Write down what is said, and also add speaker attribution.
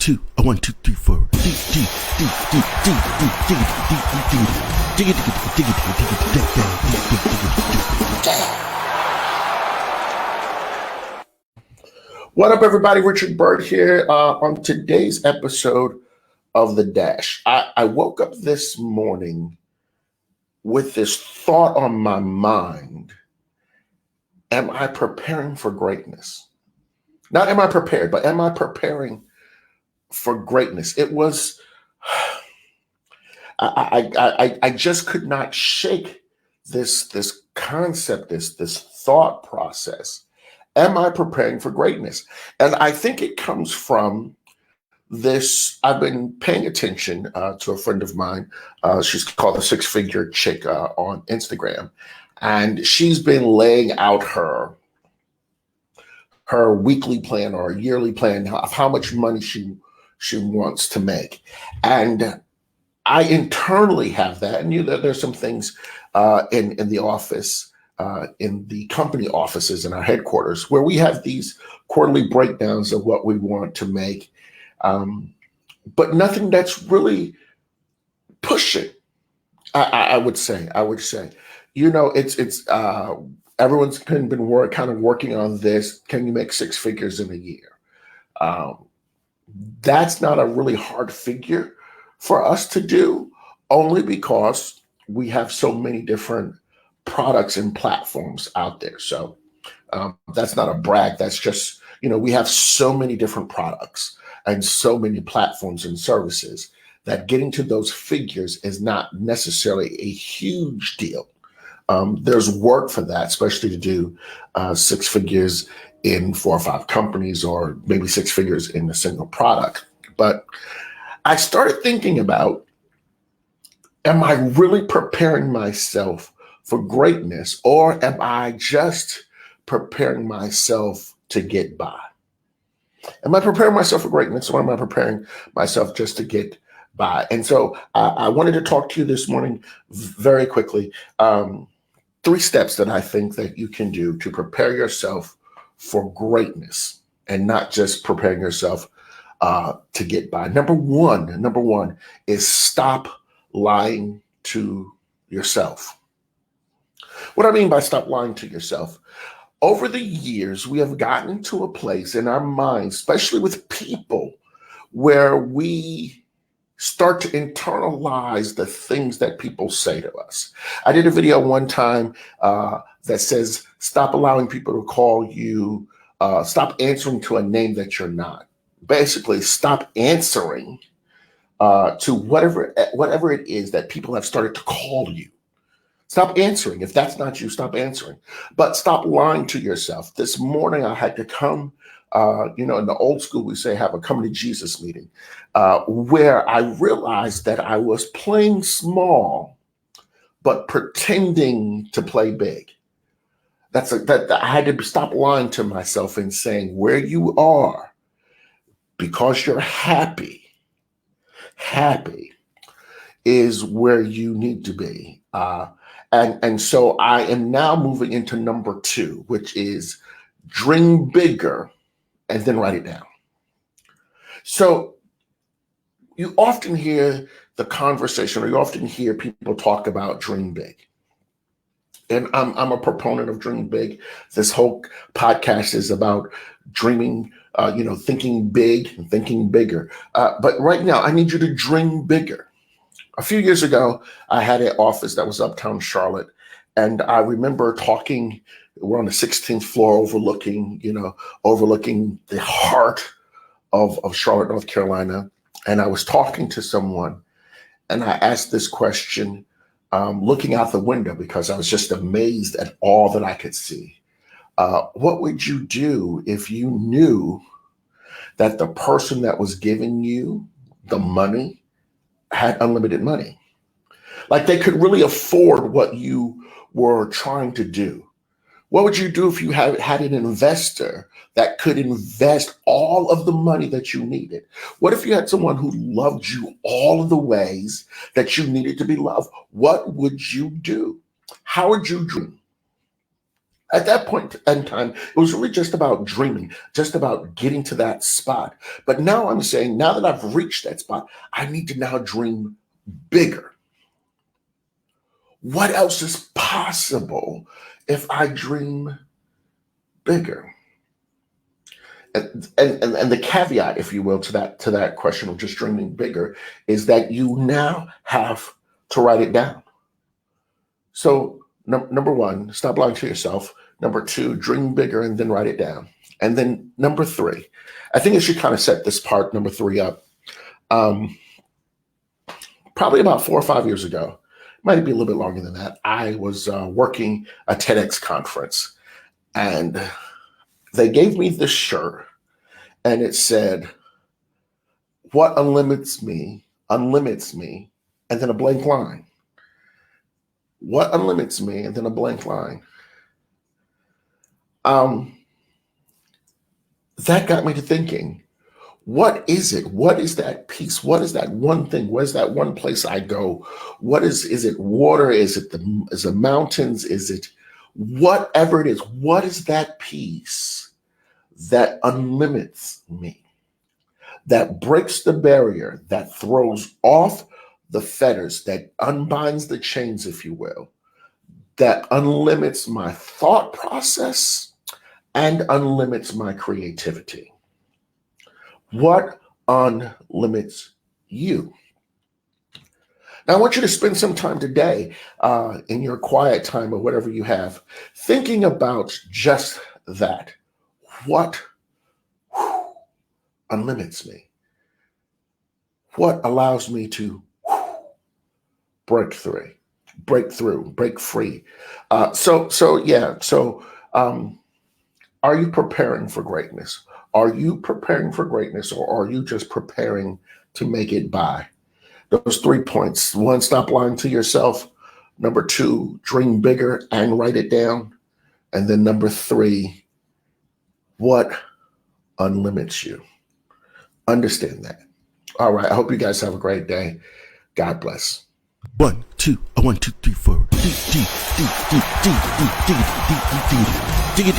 Speaker 1: two, a 1, 2, 3, 4. What up, everybody? Richard Bird here on today's episode of The Dash. I woke up this morning with this thought on my mind. Am I preparing for greatness? Not am I prepared, but am I preparing for greatness? It was, I just could not shake this concept, this thought process. Am I preparing for greatness? And I think it comes from this. I've been paying attention to a friend of mine. She's called the Six Figure Chick on Instagram. And she's been laying out her weekly plan or yearly plan of how much money she wants to make. And I internally have that. And there's some things in the office, in the company offices in our headquarters, where we have these quarterly breakdowns of what we want to make, but nothing that's really pushing. I would say, it's everyone's been kind of working on this. Can you make six figures in a year? That's not a really hard figure for us to do, only because we have so many different products and platforms out there. So that's not a brag. That's just, we have so many different products and so many platforms and services that getting to those figures is not necessarily a huge deal. There's work for that, especially to do six figures in 4 or 5 companies, or maybe six figures in a single product. But I started thinking about, am I really preparing myself for greatness, or am I just preparing myself to get by? Am I preparing myself for greatness, or am I preparing myself just to get by? And so I wanted to talk to you this morning very quickly. 3 steps that I think that you can do to prepare yourself for greatness, and not just preparing yourself to get by. Number one is stop lying to yourself. What I mean by stop lying to yourself, over the years, we have gotten to a place in our minds, especially with people, where we start to internalize the things that people say to us. I did a video one time that says, stop allowing people to call you, stop answering to a name that you're not. Basically, stop answering to whatever it is that people have started to call you. Stop answering. If that's not you, stop answering. But stop lying to yourself. This morning, I had to come, in the old school, we say have a come to Jesus meeting, where I realized that I was playing small, but pretending to play big. That I had to stop lying to myself and saying, where you are, because you're happy is where you need to be. And so I am now moving into number 2, which is dream bigger and then write it down. So you often hear the conversation, or you often hear people talk about dream big. And I'm a proponent of dream big. This whole podcast is about dreaming, thinking big and thinking bigger. But right now, I need you to dream bigger. A few years ago, I had an office that was uptown Charlotte, and I remember talking. We're on the 16th floor, overlooking the heart of Charlotte, North Carolina. And I was talking to someone, and I asked this question, looking out the window, because I was just amazed at all that I could see. What would you do if you knew that the person that was giving you the money had unlimited money? Like, they could really afford what you were trying to do. What would you do if you had an investor that could invest all of the money that you needed? What if you had someone who loved you all of the ways that you needed to be loved? What would you do? How would you dream? At that point in time, it was really just about dreaming, just about getting to that spot. But now I'm saying, now that I've reached that spot, I need to now dream bigger. What else is possible if I dream bigger? And the caveat, if you will, to that question of just dreaming bigger is that you now have to write it down. So number one, stop lying to yourself. Number two, dream bigger and then write it down. And then number three, I think I should kind of set this part number three up. Probably about 4 or 5 years ago, might be a little bit longer than that, I was working a TEDx conference, and they gave me this shirt, and it said, "What unlimits me, and then a blank line. What unlimits me, and then a blank line." That got me to thinking, what is it? What is that piece? What is that one thing? Where's that one place I go? What is it water? Is it mountains? Is it whatever it is? What is that piece that unlimits me? That breaks the barrier, that throws off the fetters, that unbinds the chains, if you will, that unlimits my thought process and unlimits my creativity. What unlimits you? Now, I want you to spend some time today in your quiet time or whatever you have, thinking about just that. What unlimits me? What allows me to break through, break free? Are you preparing for greatness? Are you preparing for greatness, or are you just preparing to make it by? Those 3 points. One, stop lying to yourself. Number two, dream bigger and write it down. And then number three, what unlimits you? Understand that. All right. I hope you guys have a great day. God bless.
Speaker 2: 1, 2, 1, 2, 3, 4. Dig it.